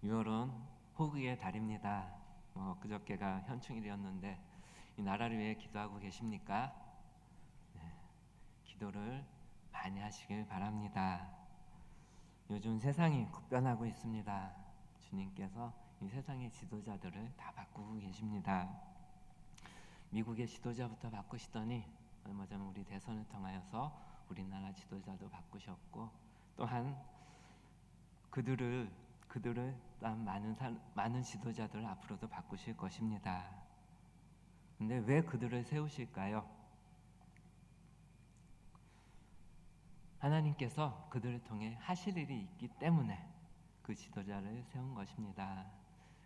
6월은 호국의 달입니다. 그저께가 현충일이었는데 이 나라를 위해 기도하고 계십니까? 네, 기도를 많이 하시길 바랍니다. 요즘 세상이 급변하고 있습니다. 주님께서 이 세상의 지도자들을 다 바꾸고 계십니다. 미국의 지도자부터 바꾸시더니 얼마 전 우리 대선을 통하여서 우리나라 지도자도 바꾸셨고, 또한 그들을 또한 많은 지도자들 앞으로도 바꾸실 것입니다. 근데 왜 그들을 세우실까요? 하나님께서 그들을 통해 하실 일이 있기 때문에 그 지도자를 세운 것입니다.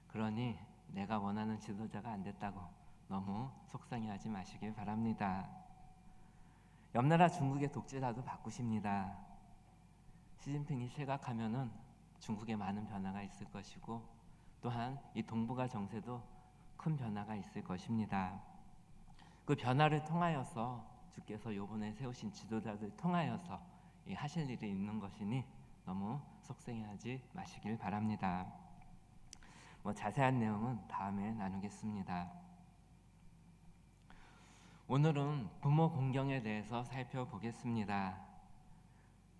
그러니 내가 원하는 지도자가 안 됐다고 너무 속상해하지 마시길 바랍니다. 옆나라 중국의 독재자도 바꾸십니다. 시진핑이 실각하면은 중국에 많은 변화가 있을 것이고, 또한 이 동북아 정세도 큰 변화가 있을 것입니다. 그 변화를 통하여서 주께서 이번에 세우신 지도자들 통하여서 하실 일이 있는 것이니 너무 속상해하지 마시길 바랍니다. 자세한 내용은 다음에 나누겠습니다. 오늘은 부모 공경에 대해서 살펴보겠습니다.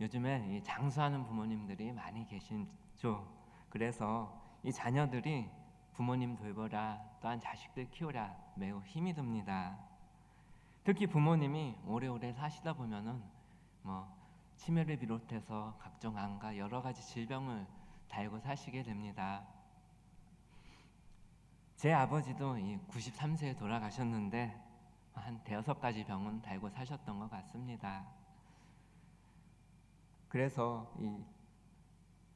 요즘에 장수하는 부모님들이 많이 계시죠. 그래서 이 자녀들이 부모님 돌보라, 또한 자식들 키우라 매우 힘이 듭니다. 특히 부모님이 오래오래 사시다 보면은 치매를 비롯해서 각종 암과 여러 가지 질병을 달고 사시게 됩니다. 제 아버지도 93세에 돌아가셨는데 한 대여섯 가지 병은 달고 사셨던 것 같습니다. 그래서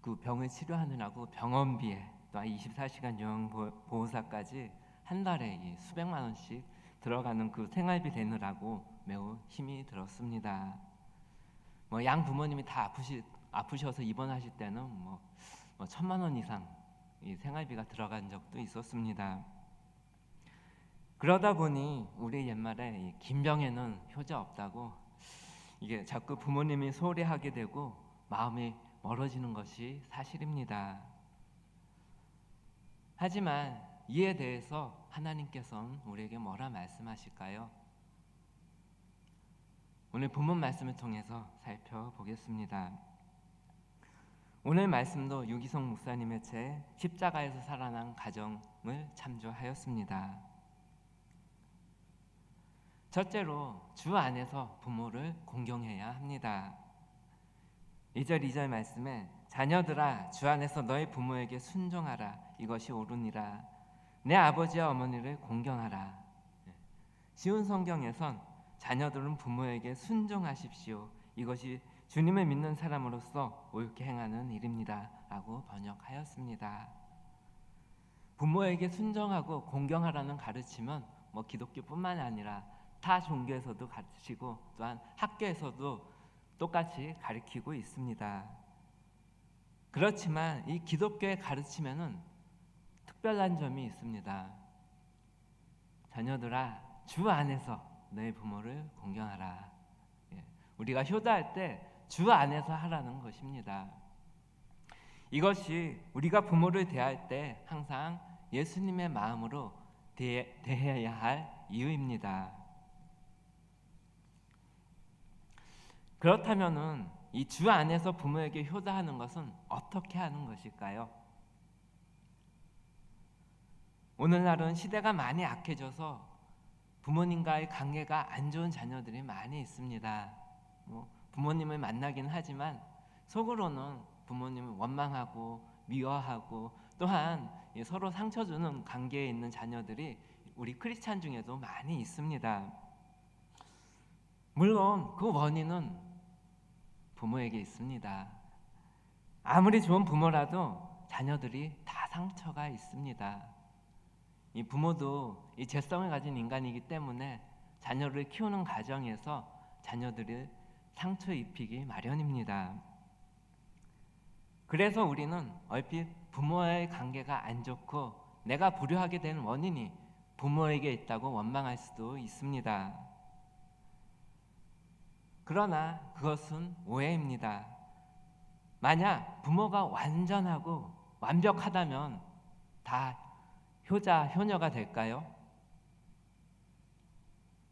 그 병을 치료하느라고 병원비에 또한 24시간 요양보호사까지 한 달에 수백만 원씩 들어가는 그 생활비 내느라고 매우 힘이 들었습니다. 양 부모님이 다 아프셔서 입원하실 때는 1,000만 원 이상 이 생활비가 들어간 적도 있었습니다. 그러다 보니 우리 옛말에 긴병에는 효자 없다고 이게 자꾸 부모님이 소홀히 하게 되고 마음이 멀어지는 것이 사실입니다. 하지만 이에 대해서 하나님께서는 우리에게 뭐라 말씀하실까요? 오늘 본문 말씀을 통해서 살펴보겠습니다. 오늘 말씀도 유기성 목사님의 책 십자가에서 살아난 가정을 참조하였습니다. 첫째로 주 안에서 부모를 공경해야 합니다. 1절 2절 말씀에 자녀들아 주 안에서 너희 부모에게 순종하라 이것이 옳으니라 내 아버지와 어머니를 공경하라. 쉬운 성경에선 자녀들은 부모에게 순종하십시오 이것이 주님을 믿는 사람으로서 옳게 행하는 일입니다 라고 번역하였습니다. 부모에게 순종하고 공경하라는 가르침은 기독교뿐만 아니라 타 종교에서도 가르치고 또한 학교에서도 똑같이 가르치고 있습니다. 그렇지만 이 기독교의 가르침에는 특별한 점이 있습니다. 자녀들아 주 안에서 너희 부모를 공경하라. 우리가 효도할 때 주 안에서 하라는 것입니다. 이것이 우리가 부모를 대할 때 항상 예수님의 마음으로 대해야 할 이유입니다. 그렇다면은 이 주 안에서 부모에게 효도하는 것은 어떻게 하는 것일까요? 오늘날은 시대가 많이 악해져서 부모님과의 관계가 안 좋은 자녀들이 많이 있습니다. 부모님을 만나긴 하지만 속으로는 부모님을 원망하고 미워하고 또한 서로 상처 주는 관계에 있는 자녀들이 우리 크리스찬 중에도 많이 있습니다. 물론 그 원인은 부모에게 있습니다. 아무리 좋은 부모라도 자녀들이 다 상처가 있습니다. 이 부모도 이 죄성을 가진 인간이기 때문에 자녀를 키우는 과정에서 자녀들을 상처 입히기 마련입니다. 그래서 우리는 얼핏 부모와의 관계가 안 좋고 내가 불효하게 된 원인이 부모에게 있다고 원망할 수도 있습니다. 그러나 그것은 오해입니다. 만약 부모가 완전하고 완벽하다면 다 효자, 효녀가 될까요?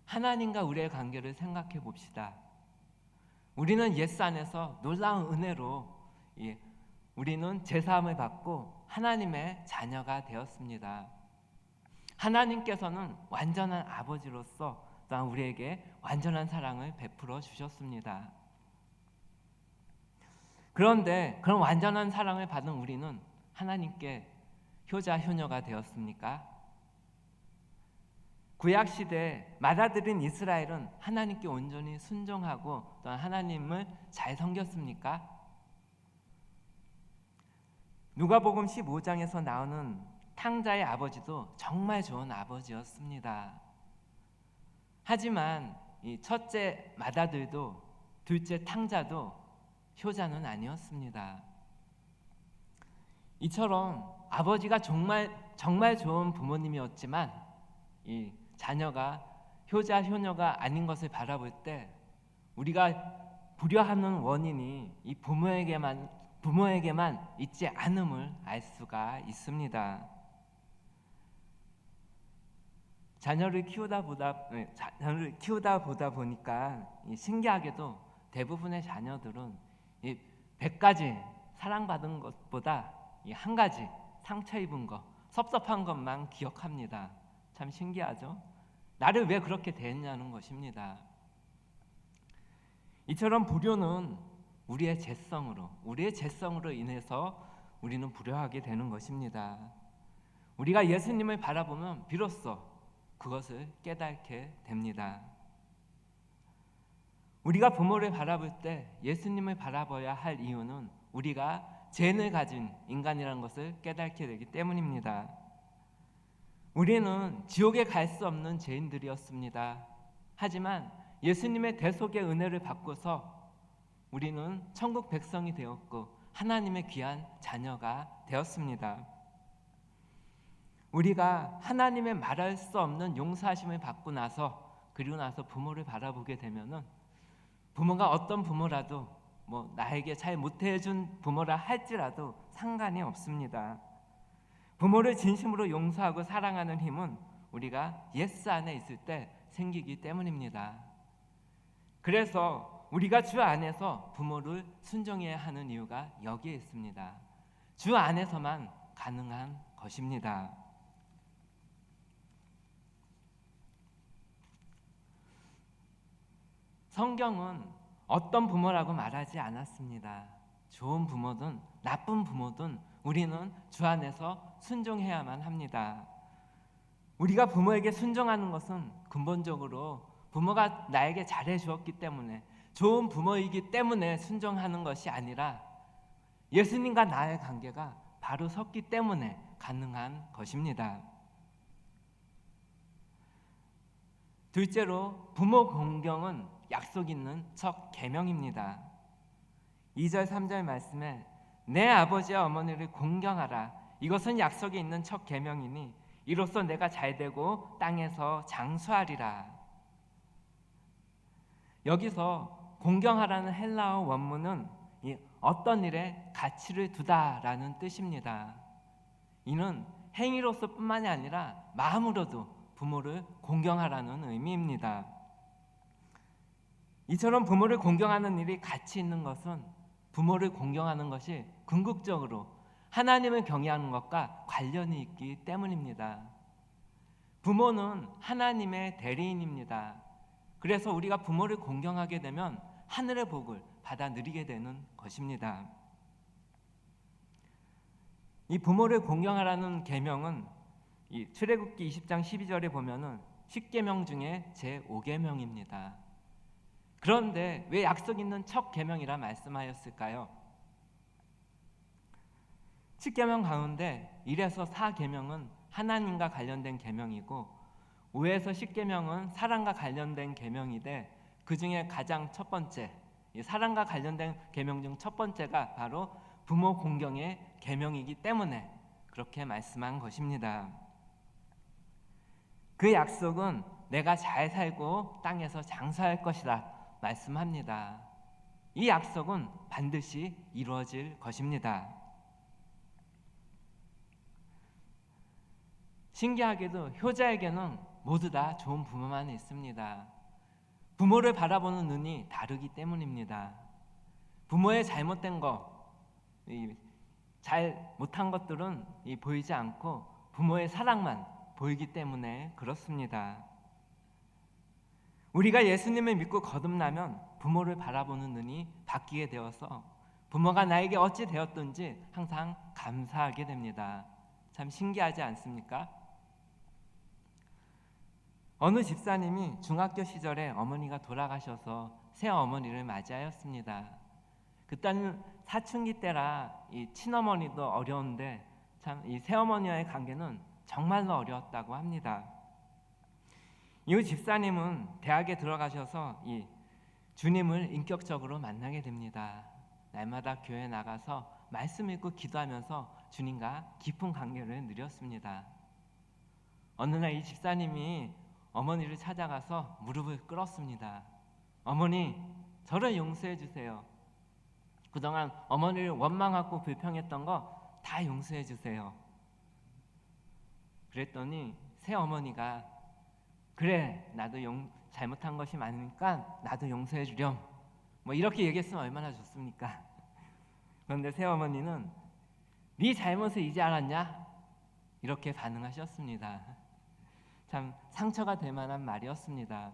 하나님과 우리의 관계를 생각해 봅시다. 우리는 예수 안에서 놀라운 은혜로 우리는 제사함을 받고 하나님의 자녀가 되었습니다. 하나님께서는 완전한 아버지로서 또한 우리에게 완전한 사랑을 베풀어 주셨습니다. 그런데 그런 완전한 사랑을 받은 우리는 하나님께 효자, 효녀가 되었습니까? 구약시대 맏아들인 이스라엘은 하나님께 온전히 순종하고 또한 하나님을 잘 섬겼습니까? 누가복음 15장에서 나오는 탕자의 아버지도 정말 좋은 아버지였습니다. 하지만 이 첫째 맏아들도 둘째 탕자도 효자는 아니었습니다. 이처럼 아버지가 정말 좋은 부모님이었지만 이 자녀가 효자, 효녀가 아닌 것을 바라볼 때 우리가 불효하는 원인이 이 부모에게만 있지 않음을 알 수가 있습니다. 자녀를 키우다 보다 보니까 신기하게도 대부분의 자녀들은 이 100가지 사랑받은 것보다 이 한 가지 상처 입은 것, 섭섭한 것만 기억합니다. 참 신기하죠? 나를 왜 그렇게 대했냐는 것입니다. 이처럼 불효는 우리의 죄성으로 인해서 우리는 불효하게 되는 것입니다. 우리가 예수님을 바라보면 비로소 그것을 깨닫게 됩니다. 우리가 부모를 바라볼 때 예수님을 바라봐야 할 이유는 우리가 죄를 가진 인간이라는 것을 깨닫게 되기 때문입니다. 우리는 지옥에 갈 수 없는 죄인들이었습니다. 하지만 예수님의 대속의 은혜를 받고서 우리는 천국 백성이 되었고 하나님의 귀한 자녀가 되었습니다. 우리가 하나님의 말할 수 없는 용서하심을 받고 그리고 나서 부모를 바라보게 되면은 부모가 어떤 부모라도 나에게 잘 못해준 부모라 할지라도 상관이 없습니다. 부모를 진심으로 용서하고 사랑하는 힘은 우리가 예수 안에 있을 때 생기기 때문입니다. 그래서 우리가 주 안에서 부모를 순종해야 하는 이유가 여기에 있습니다. 주 안에서만 가능한 것입니다. 성경은 어떤 부모라고 말하지 않았습니다. 좋은 부모든 나쁜 부모든 우리는 주 안에서 순종해야만 합니다. 우리가 부모에게 순종하는 것은 근본적으로 부모가 나에게 잘해 주었기 때문에 좋은 부모이기 때문에 순종하는 것이 아니라 예수님과 나의 관계가 바로 섰기 때문에 가능한 것입니다. 둘째로 부모 공경은 약속 있는 첫 계명입니다. 2절 3절 말씀에 내 아버지와 어머니를 공경하라. 이것은 약속이 있는 첫 계명이니 이로써 내가 잘되고 땅에서 장수하리라. 여기서 공경하라는 헬라어 원문은 어떤 일에 가치를 두다라는 뜻입니다. 이는 행위로서 뿐만이 아니라 마음으로도 부모를 공경하라는 의미입니다. 이처럼 부모를 공경하는 일이 가치 있는 것은 부모를 공경하는 것이 궁극적으로 하나님을 경외하는 것과 관련이 있기 때문입니다. 부모는 하나님의 대리인입니다. 그래서 우리가 부모를 공경하게 되면 하늘의 복을 받아 누리게 되는 것입니다. 이 부모를 공경하라는 계명은 이 출애굽기 20장 12절에 보면은 10계명 중에 제5계명입니다. 그런데 왜 약속 있는 첫 계명이라 말씀하였을까요? 10계명 가운데 1에서 4계명은 하나님과 관련된 계명이고 5에서 10계명은 사랑과 관련된 계명인데 그 중에 가장 첫 번째, 사랑과 관련된 계명 중 첫 번째가 바로 부모 공경의 계명이기 때문에 그렇게 말씀한 것입니다. 그 약속은 내가 잘 살고 땅에서 장수할 것이다 말씀합니다. 이 약속은 반드시 이루어질 것입니다. 신기하게도 효자에게는 모두 다 좋은 부모만 있습니다. 부모를 바라보는 눈이 다르기 때문입니다. 부모의 잘못된 거, 잘 못한 것들은 보이지 않고 부모의 사랑만 보이기 때문에 그렇습니다. 우리가 예수님을 믿고 거듭나면 부모를 바라보는 눈이 바뀌게 되어서 부모가 나에게 어찌 되었든지 항상 감사하게 됩니다. 참 신기하지 않습니까? 어느 집사님이 중학교 시절에 어머니가 돌아가셔서 새어머니를 맞이하였습니다. 그때는 사춘기 때라 이 친어머니도 어려운데 참 이 새어머니와의 관계는 정말로 어려웠다고 합니다. 이후 집사님은 대학에 들어가셔서 이 주님을 인격적으로 만나게 됩니다. 날마다 교회에 나가서 말씀 읽고 기도하면서 주님과 깊은 관계를 누렸습니다. 어느 날 이 집사님이 어머니를 찾아가서 무릎을 꿇었습니다. 어머니, 저를 용서해 주세요. 그동안 어머니를 원망하고 불평했던 거 다 용서해 주세요. 그랬더니 새어머니가 그래, 나도 잘못한 것이 많으니까 나도 용서해 주렴. 뭐 이렇게 얘기했으면 얼마나 좋습니까? 그런데 새어머니는 네 잘못을 이제 알았냐? 이렇게 반응하셨습니다. 참 상처가 될 만한 말이었습니다.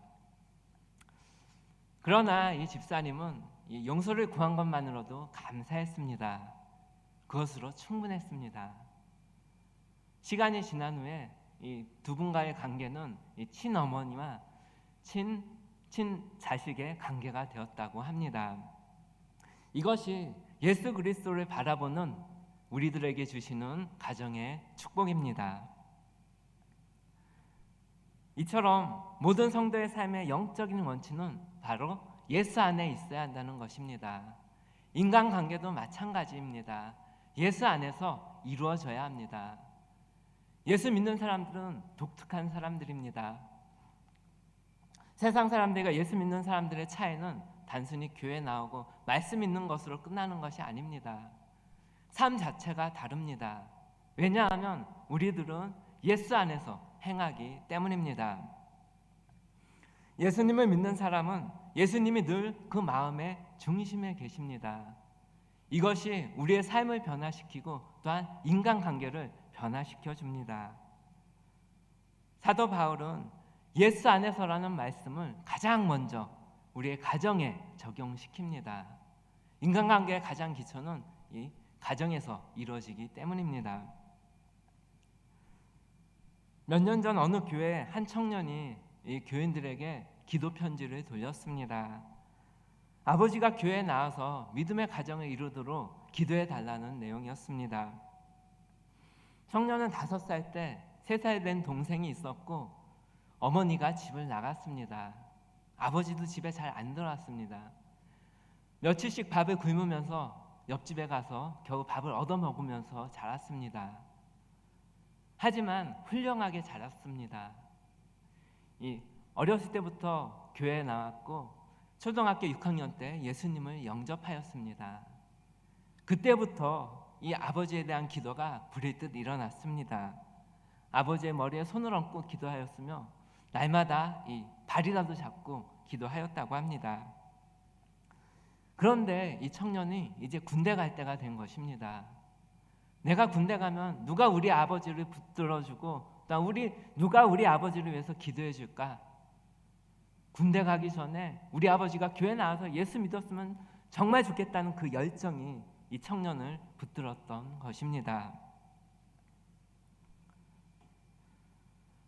그러나 이 집사님은 이 용서를 구한 것만으로도 감사했습니다. 그것으로 충분했습니다. 시간이 지난 후에 이 두 분과의 관계는 이 친어머니와 친자식의 관계가 되었다고 합니다. 이것이 예수 그리스도를 바라보는 우리들에게 주시는 가정의 축복입니다. 이처럼 모든 성도의 삶의 영적인 원칙은 바로 예수 안에 있어야 한다는 것입니다. 인간관계도 마찬가지입니다. 예수 안에서 이루어져야 합니다. 예수 믿는 사람들은 독특한 사람들입니다. 세상 사람들과 예수 믿는 사람들의 차이는 단순히 교회 나오고 말씀 있는 것으로 끝나는 것이 아닙니다. 삶 자체가 다릅니다. 왜냐하면 우리들은 예수 안에서 행하기 때문입니다. 예수님을 믿는 사람은 예수님이 늘 그 마음의 중심에 계십니다. 이것이 우리의 삶을 변화시키고 또한 인간관계를 변화시켜 줍니다. 사도 바울은 예수 안에서라는 말씀을 가장 먼저 우리의 가정에 적용시킵니다. 인간관계의 가장 기초는 이 가정에서 이루어지기 때문입니다. 몇 년 전 어느 교회 한 청년이 이 교인들에게 기도 편지를 돌렸습니다. 아버지가 교회에 나와서 믿음의 가정을 이루도록 기도해 달라는 내용이었습니다. 청년은 5살 때 3살 된 동생이 있었고 어머니가 집을 나갔습니다. 아버지도 집에 잘 안 들어왔습니다. 며칠씩 밥을 굶으면서 옆집에 가서 겨우 밥을 얻어 먹으면서 자랐습니다. 하지만 훌륭하게 자랐습니다. 어렸을 때부터 교회에 나왔고 초등학교 6학년 때 예수님을 영접하였습니다. 그때부터 이 아버지에 대한 기도가 불일 듯 일어났습니다. 아버지의 머리에 손을 얹고 기도하였으며 날마다 이 발이라도 잡고 기도하였다고 합니다. 그런데 이 청년이 이제 군대 갈 때가 된 것입니다. 내가 군대 가면 누가 우리 아버지를 붙들어주고 또 누가 우리 아버지를 위해서 기도해 줄까? 군대 가기 전에 우리 아버지가 교회 나와서 예수 믿었으면 정말 좋겠다는 그 열정이 이 청년을 붙들었던 것입니다.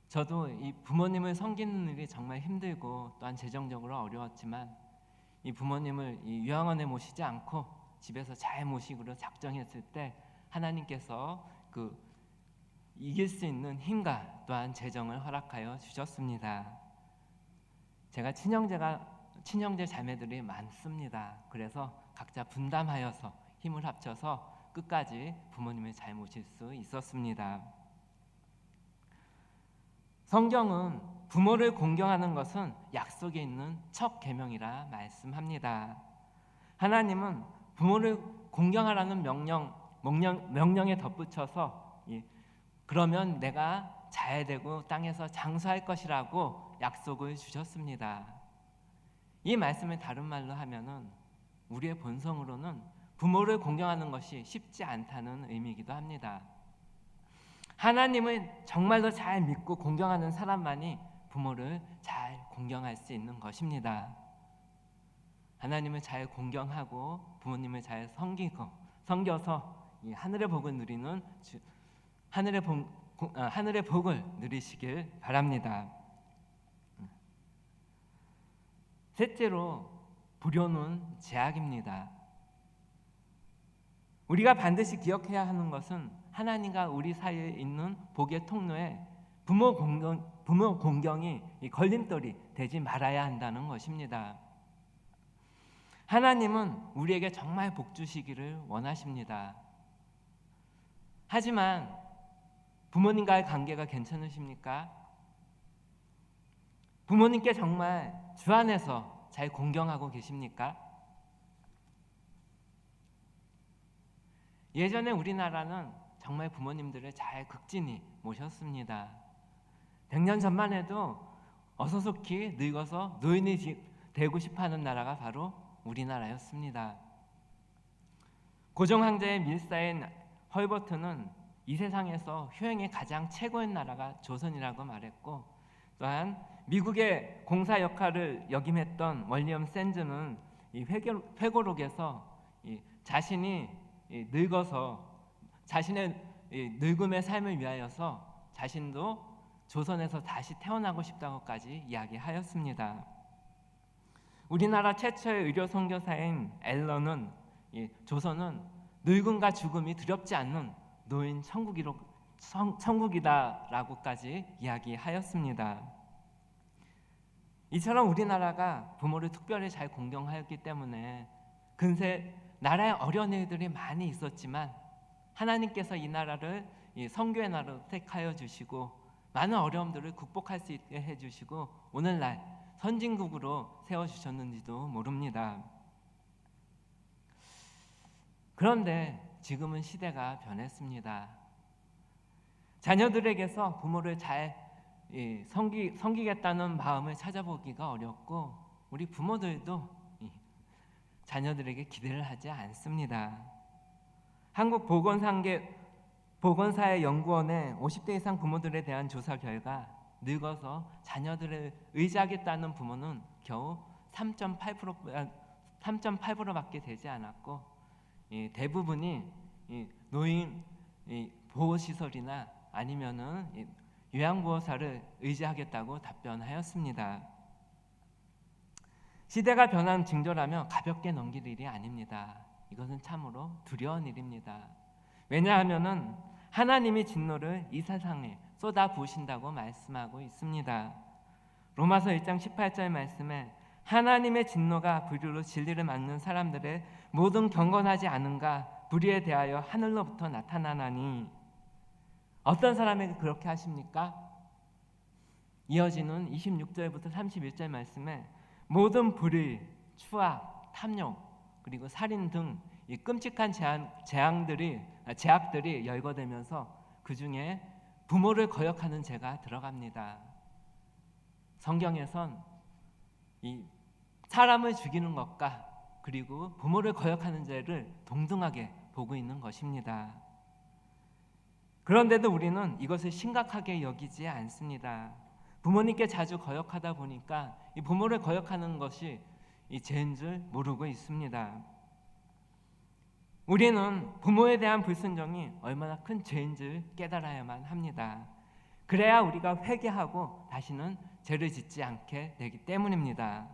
저도 이 부모님을 섬기는 일이 정말 힘들고 또한 재정적으로 어려웠지만 이 부모님을 이 요양원에 모시지 않고 집에서 잘 모시기로 작정했을 때 하나님께서 그 이길 수 있는 힘과 또한 재정을 허락하여 주셨습니다. 제가 친형제 자매들이 많습니다. 그래서 각자 분담하여서 힘을 합쳐서 끝까지 부모님을 잘 모실 수 있었습니다. 성경은 부모를 공경하는 것은 약속에 있는 첫 계명이라 말씀합니다. 하나님은 부모를 공경하라는 명령에 덧붙여서 그러면 내가 잘 되고 땅에서 장수할 것이라고 약속을 주셨습니다. 이 말씀을 다른 말로 하면은 우리의 본성으로는 부모를 공경하는 것이 쉽지 않다는 의미이기도 합니다. 하나님을 정말로 잘 믿고 공경하는 사람만이 부모를 잘 공경할 수 있는 것입니다. 하나님을 잘 공경하고 부모님을 잘 섬겨서 이 하늘의 복을 누리는 하늘의 복을 누리시길 바랍니다. 셋째로, 불효는 제약입니다. 우리가 반드시 기억해야 하는 것은 하나님과 우리 사이에 있는 복의 통로에 부모 공경이 걸림돌이 되지 말아야 한다는 것입니다. 하나님은 우리에게 정말 복 주시기를 원하십니다. 하지만 부모님과의 관계가 괜찮으십니까? 부모님께 정말 주 안에서 잘 공경하고 계십니까? 예전에 우리나라는 정말 부모님들을 잘 극진히 모셨습니다. 100년 전만 해도 어서속히 늙어서 노인이 되고 싶어하는 나라가 바로 우리나라였습니다. 고종 황제의 밀사인 헐버트는 이 세상에서 효행이 가장 최고인 나라가 조선이라고 말했고, 또한 미국의 공사 역할을 역임했던 월리엄 샌즈는 이 회고록에서 자신이 늙어서 자신의 늙음의 삶을 위하여서 자신도 조선에서 다시 태어나고 싶다고까지 이야기하였습니다. 우리나라 최초의 의료 선교사인 앨런은 조선은 늙음과 죽음이 두렵지 않는 노인 천국이다라고까지 이야기하였습니다. 이처럼 우리나라가 부모를 특별히 잘 공경하였기 때문에 근세 나라에 어려운 일들이 많이 있었지만 하나님께서 이 나라를 선교의 나라로 택하여 주시고 많은 어려움들을 극복할 수 있게 해주시고 오늘날 선진국으로 세워주셨는지도 모릅니다. 그런데 지금은 시대가 변했습니다. 자녀들에게서 부모를 잘 섬기겠다는 마음을 찾아보기가 어렵고 우리 부모들도 자녀들에게 기대를 하지 않습니다. 한국보건사회연구원의 50대 이상 부모들에 대한 조사 결과 늙어서 자녀들을 의지하겠다는 부모는 겨우 3.8%밖에 되지 않았고 대부분이 노인 보호시설이나 아니면은 요양보호사를 의지하겠다고 답변하였습니다. 시대가 변한 징조라면 가볍게 넘길 일이 아닙니다. 이것은 참으로 두려운 일입니다. 왜냐하면은 하나님이 진노를 이 세상에 쏟아 부으신다고 말씀하고 있습니다. 로마서 1장 18절 말씀에 하나님의 진노가 불의로 진리를 막는 사람들의 모든 경건하지 않은가 불의에 대하여 하늘로부터 나타나나니. 어떤 사람에게 그렇게 하십니까? 이어지는 26절부터 31절 말씀에 모든 불의, 추악, 탐욕, 그리고 살인 등 이 끔찍한 죄악들이 열거되면서 그 중에 부모를 거역하는 죄가 들어갑니다. 성경에선 이 사람을 죽이는 것과 그리고 부모를 거역하는 죄를 동등하게 보고 있는 것입니다. 그런데도 우리는 이것을 심각하게 여기지 않습니다. 부모님께 자주 거역하다 보니까 이 부모를 거역하는 것이 이 죄인 줄 모르고 있습니다. 우리는 부모에 대한 불순종이 얼마나 큰 죄인 줄 깨달아야만 합니다. 그래야 우리가 회개하고 다시는 죄를 짓지 않게 되기 때문입니다.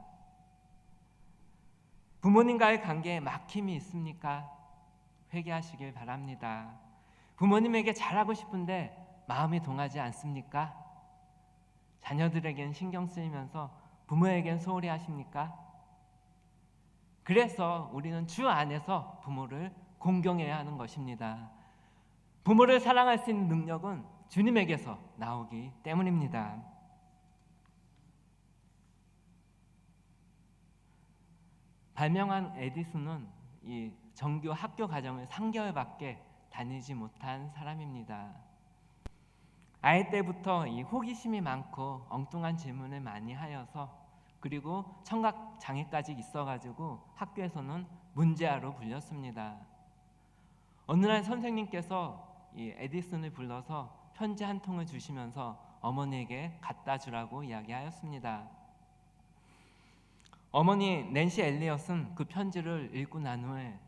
부모님과의 관계에 막힘이 있습니까? 회개하시길 바랍니다. 부모님에게 잘하고 싶은데 마음이 동하지 않습니까? 자녀들에겐 신경 쓰이면서 부모에겐 소홀히 하십니까? 그래서 우리는 주 안에서 부모를 공경해야 하는 것입니다. 부모를 사랑할 수 있는 능력은 주님에게서 나오기 때문입니다. 발명한 에디슨은 이 정규 학교 과정을 3개월밖에 다니지 못한 사람입니다. 아이 때부터 이 호기심이 많고 엉뚱한 질문을 많이 하여서 그리고 청각 장애까지 있어가지고 학교에서는 문제아로 불렸습니다. 어느 날 선생님께서 이 에디슨을 불러서 편지 한 통을 주시면서 어머니에게 갖다 주라고 이야기하였습니다. 어머니 낸시 엘리엇은 그 편지를 읽고 난 후에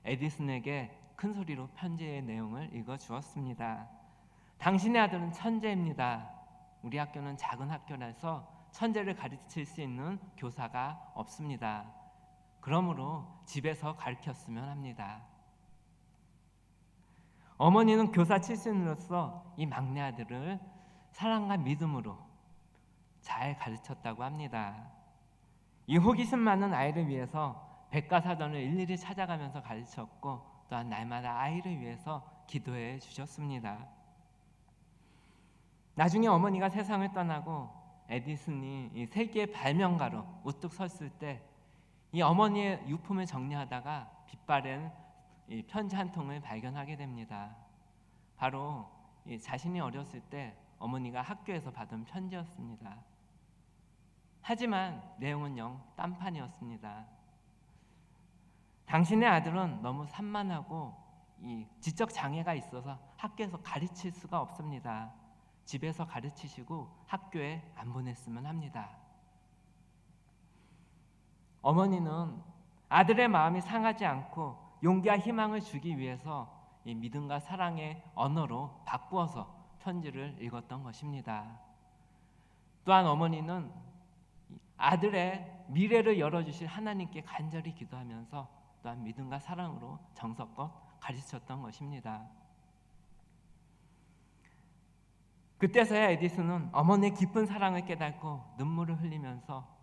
에디슨에게 큰 소리로 편지의 내용을 읽어 주었습니다. 당신의 아들은 천재입니다. 우리 학교는 작은 학교라서 천재를 가르칠 수 있는 교사가 없습니다. 그러므로 집에서 가르쳤으면 합니다. 어머니는 교사 출신으로서 이 막내 아들을 사랑과 믿음으로 잘 가르쳤다고 합니다. 이 호기심 많은 아이를 위해서 백과사전을 일일이 찾아가면서 가르쳤고 또한 날마다 아이를 위해서 기도해 주셨습니다. 나중에 어머니가 세상을 떠나고 에디슨이 이 세계의 발명가로 우뚝 섰을 때 이 어머니의 유품을 정리하다가 빛바랜 이 편지 한 통을 발견하게 됩니다. 바로 이 자신이 어렸을 때 어머니가 학교에서 받은 편지였습니다. 하지만 내용은 영 딴판이었습니다. 당신의 아들은 너무 산만하고 이 지적 장애가 있어서 학교에서 가르칠 수가 없습니다. 집에서 가르치시고 학교에 안 보냈으면 합니다. 어머니는 아들의 마음이 상하지 않고 용기와 희망을 주기 위해서 이 믿음과 사랑의 언어로 바꾸어서 편지를 읽었던 것입니다. 또한 어머니는 아들의 미래를 열어주실 하나님께 간절히 기도하면서 또한 믿음과 사랑으로 정성껏 가르쳤던 것입니다. 그때서야 에디슨은 어머니의 깊은 사랑을 깨닫고 눈물을 흘리면서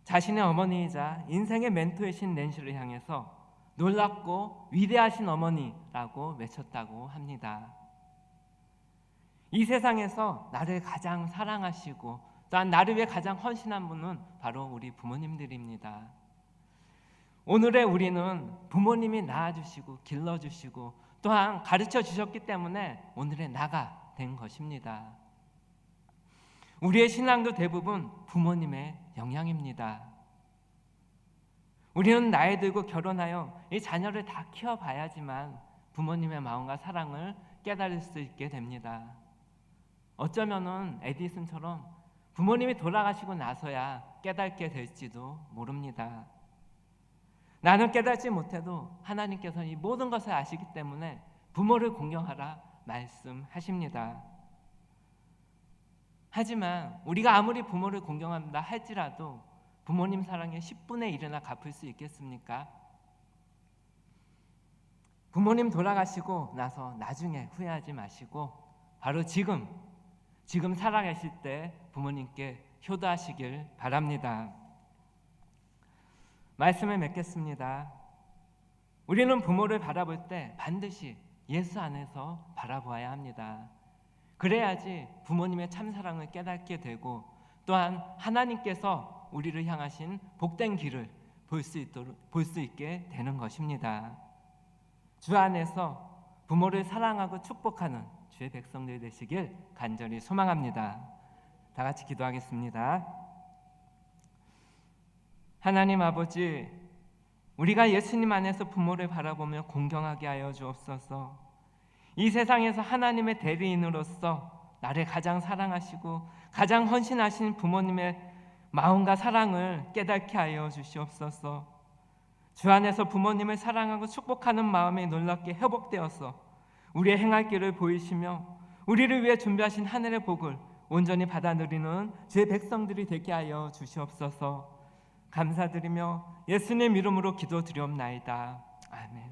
자신의 어머니이자 인생의 멘토이신 낸시를 향해서 놀랍고 위대하신 어머니라고 외쳤다고 합니다. 이 세상에서 나를 가장 사랑하시고 또한 나를 위해 가장 헌신한 분은 바로 우리 부모님들입니다. 오늘의 우리는 부모님이 낳아주시고 길러주시고 또한 가르쳐 주셨기 때문에 오늘의 나가 된 것입니다. 우리의 신앙도 대부분 부모님의 영향입니다. 우리는 나이 들고 결혼하여 이 자녀를 다 키워봐야지만 부모님의 마음과 사랑을 깨달을 수 있게 됩니다. 어쩌면은 에디슨처럼 부모님이 돌아가시고 나서야 깨닫게 될지도 모릅니다. 나는 깨닫지 못해도 하나님께서는 이 모든 것을 아시기 때문에 부모를 공경하라 말씀하십니다. 하지만 우리가 아무리 부모를 공경한다 할지라도 부모님 사랑의 10분의 1이나 갚을 수 있겠습니까? 부모님 돌아가시고 나서 나중에 후회하지 마시고 바로 지금 살아계실 때 부모님께 효도하시길 바랍니다. 말씀을 맺겠습니다. 우리는 부모를 바라볼 때 반드시 예수 안에서 바라보아야 합니다. 그래야지 부모님의 참사랑을 깨닫게 되고 또한 하나님께서 우리를 향하신 복된 길을 볼 수 있게 되는 것입니다. 주 안에서 부모를 사랑하고 축복하는 주의 백성들 되시길 간절히 소망합니다. 다 같이 기도하겠습니다. 하나님 아버지, 우리가 예수님 안에서 부모를 바라보며 공경하게 하여 주옵소서. 이 세상에서 하나님의 대리인으로서 나를 가장 사랑하시고 가장 헌신하신 부모님의 마음과 사랑을 깨닫게 하여 주시옵소서. 주 안에서 부모님을 사랑하고 축복하는 마음이 놀랍게 회복되어서 우리의 행할 길을 보이시며 우리를 위해 준비하신 하늘의 복을 온전히 받아 누리는 주의 백성들이 되게 하여 주시옵소서. 감사드리며 예수님 이름으로 기도드리옵나이다. 아멘.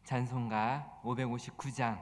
찬송가 559장